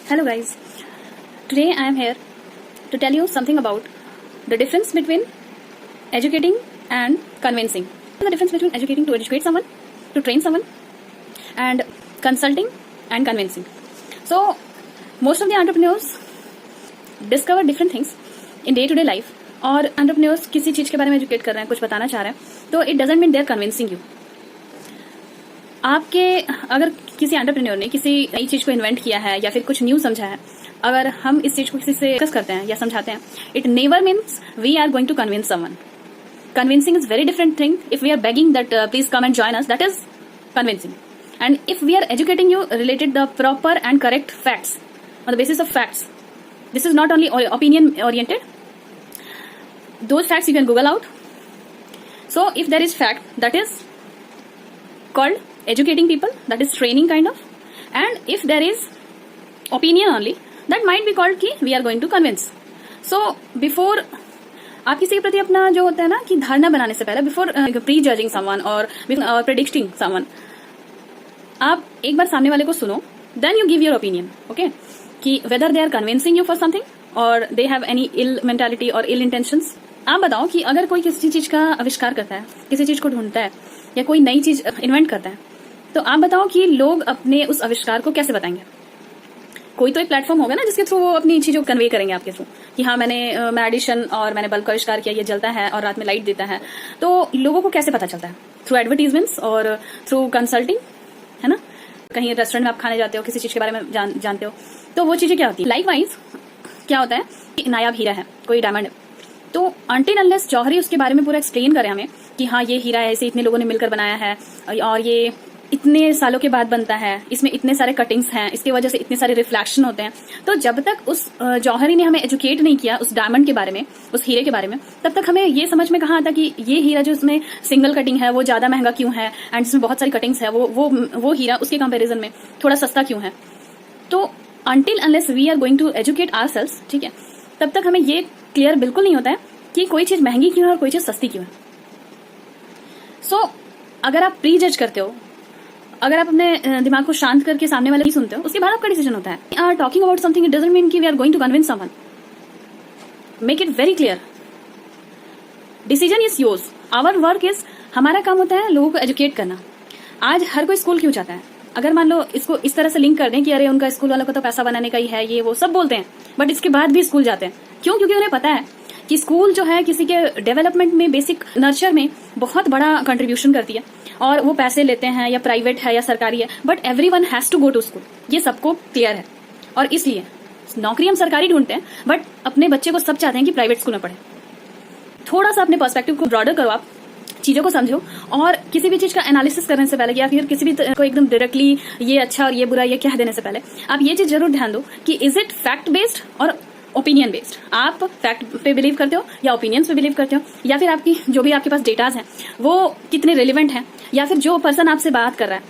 Hello guys, today I am here to tell you something about the difference between educating and convincing. The difference between educating to educate someone, to train someone, and consulting and convincing. So most of the entrepreneurs discover different things in day-to-day life, और entrepreneurs किसी चीज के बारे में educate कर रहे हैं, कुछ बताना चाह रहे हैं, तो it doesn't mean they are convincing you. आपके अगर किसी एंटरप्रेन्योर ने किसी नई चीज को इन्वेंट किया है या फिर कुछ न्यू समझा है, अगर हम इस चीज को किसी से डिस्कस करते हैं या समझाते हैं, it never means we are going to convince someone. Convincing is very different thing. If we are begging that please come and join us, that is convincing. And if we are educating you related the proper and correct facts on the basis of facts, this is not only opinion oriented. Those facts you can Google out. So if there is fact, that is called educating people, that is training kind of. And if there is opinion only, that might be called कि we are going to convince. So before आप किसी के प्रति अपना जो होता है ना कि धारणा बनाने से पहले, बिफोर प्री जजिंग समवन और प्रेडिक्टिंग समवन, आप एक बार सामने वाले को सुनो, then you give your opinion. Okay, कि whether they are convincing you for something और they have any ill mentality और इल इंटेंशंस. आप बताओ कि अगर कोई किसी चीज का आविष्कार करता है, किसी चीज को ढूंढता है या कोई नई चीज इन्वेंट करता है, तो आप बताओ कि लोग अपने उस आविष्कार को कैसे बताएंगे. कोई तो एक प्लेटफॉर्म होगा ना जिसके थ्रू वो अपनी चीजों को कन्वे करेंगे आपके थ्रू, कि हाँ मैंने एडिशन और मैंने बल्ब का आविष्कार किया, ये जलता है और रात में लाइट देता है. तो लोगों को कैसे पता चलता है? थ्रू एडवर्टीजमेंट्स और थ्रू कंसल्टिंग, है ना. कहीं रेस्टोरेंट में आप खाने जाते हो, किसी चीज के बारे में जानते हो, तो वो चीजें क्या होती है. लाइकवाइज क्या होता है कि नायाब हीरा है, कोई डायमंड है, तो अनटिल अनलेस जौहरी उसके बारे में पूरा एक्सप्लेन करे हमें कि हाँ ये हीरा है, इसे इतने लोगों ने मिलकर बनाया है और ये इतने सालों के बाद बनता है, इसमें इतने सारे कटिंग्स हैं, इसकी वजह से इतने सारे रिफ्लेक्शन होते हैं, तो जब तक उस जौहरी ने हमें एजुकेट नहीं किया उस डायमंड के बारे में, उस हीरे के बारे में, तब तक हमें ये समझ में कहाँ आता कि ये हीरा जो इसमें सिंगल कटिंग है वो ज्यादा महंगा क्यों है, एंड इसमें बहुत सारी कटिंग्स है, वो हीरा उसके कंपेरिजन में थोड़ा सस्ता क्यों है. तो until unless we are going to educate ourselves, ठीक है, तब तक हमें ये क्लियर बिल्कुल नहीं होता है कि कोई चीज महंगी क्यों है और कोई चीज सस्ती क्यों है. सो अगर आप प्री जज करते हो, अगर आप अपने दिमाग को शांत करके सामने वाले की सुनते हो, उसके बाद आपका डिसीजन होता है. Are talking about something, it doesn't mean कि we are going to convince someone. Make it very clear. Decision is yours. Our work is, हमारा काम होता है लोगों को एजुकेट करना. आज हर कोई स्कूल क्यों चाहता है? अगर मान लो इसको इस तरह से लिंक कर दें कि अरे उनका स्कूल वालों को तो पैसा बनाने का ही है, ये वो सब बोलते हैं, बट इसके बाद भी स्कूल जाते हैं. क्यों? क्योंकि उन्हें पता है कि स्कूल जो है किसी के डेवलपमेंट में, बेसिक नर्चर में बहुत बड़ा कंट्रीब्यूशन करती है, और वो पैसे लेते हैं या प्राइवेट है या सरकारी है, but everyone has to go to school. ये सबको क्लियर है. और इसलिए नौकरी हम सरकारी ढूंढते हैं, बट अपने बच्चे को सब चाहते हैं कि प्राइवेट स्कूल में पढ़े. थोड़ा सा अपने पर्सपेक्टिव को ब्रॉडर करो, आप चीजों को समझो, और किसी भी चीज का एनालिसिस करने से पहले या फिर किसी भी को एकदम डायरेक्टली ये अच्छा और ये बुरा ये कह देने से पहले आप ये चीज जरूर ध्यान दो कि इज इट फैक्ट बेस्ड और ओपिनियन बेस्ड. आप फैक्ट पे बिलीव करते हो या ओपिनियंस पे बिलीव करते हो, या फिर आपकी जो भी आपके पास डेटाज हैं वो कितने रिलेवेंट हैं, या फिर जो पर्सन आपसे बात कर रहा है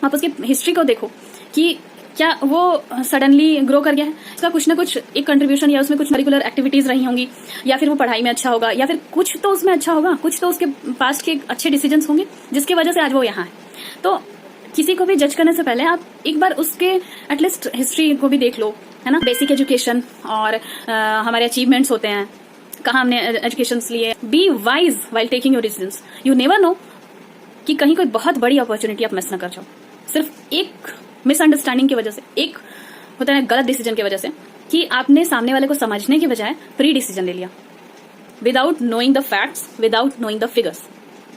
आप उसकी हिस्ट्री को देखो कि क्या वो सडनली ग्रो कर गया है, इसका कुछ ना कुछ एक कंट्रीब्यूशन या उसमें कुछ करिकुलर एक्टिविटीज रही होंगी, या फिर वो पढ़ाई में अच्छा होगा, या फिर कुछ तो उसमें अच्छा होगा, कुछ तो उसके पास्ट के अच्छे डिसीजंस होंगे जिसकी वजह से आज वो यहाँ है. तो किसी को भी जज करने से पहले आप एक बार उसके एटलीस्ट हिस्ट्री को भी देख लो, है ना. बेसिक एजुकेशन और हमारे अचीवमेंट्स होते हैं, कहाँ हमने एजुकेशन लिए. Be wise while taking your decisions. You never know कि कहीं कोई बहुत बड़ी अपॉर्चुनिटी आप मिस ना कर जाओ, सिर्फ एक मिसअंडरस्टैंडिंग की वजह से, एक होता है गलत डिसीजन की वजह से, कि आपने सामने वाले को समझने की बजाय प्री डिसीजन ले लिया without knowing the facts, without knowing the figures.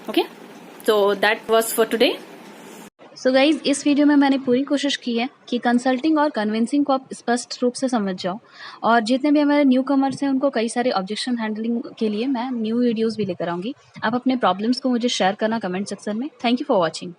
Okay, so that was for today. So guys, इस वीडियो में मैंने पूरी कोशिश की है कि कंसल्टिंग और कन्विंसिंग को आप स्पष्ट रूप से समझ जाओ, और जितने भी हमारे न्यू कमर्स हैं उनको कई सारे ऑब्जेक्शन हैंडलिंग के लिए मैं न्यू वीडियोस भी लेकर आऊंगी. आप अपने प्रॉब्लम्स को मुझे शेयर करना कमेंट सेक्शन में. Thank you for watching.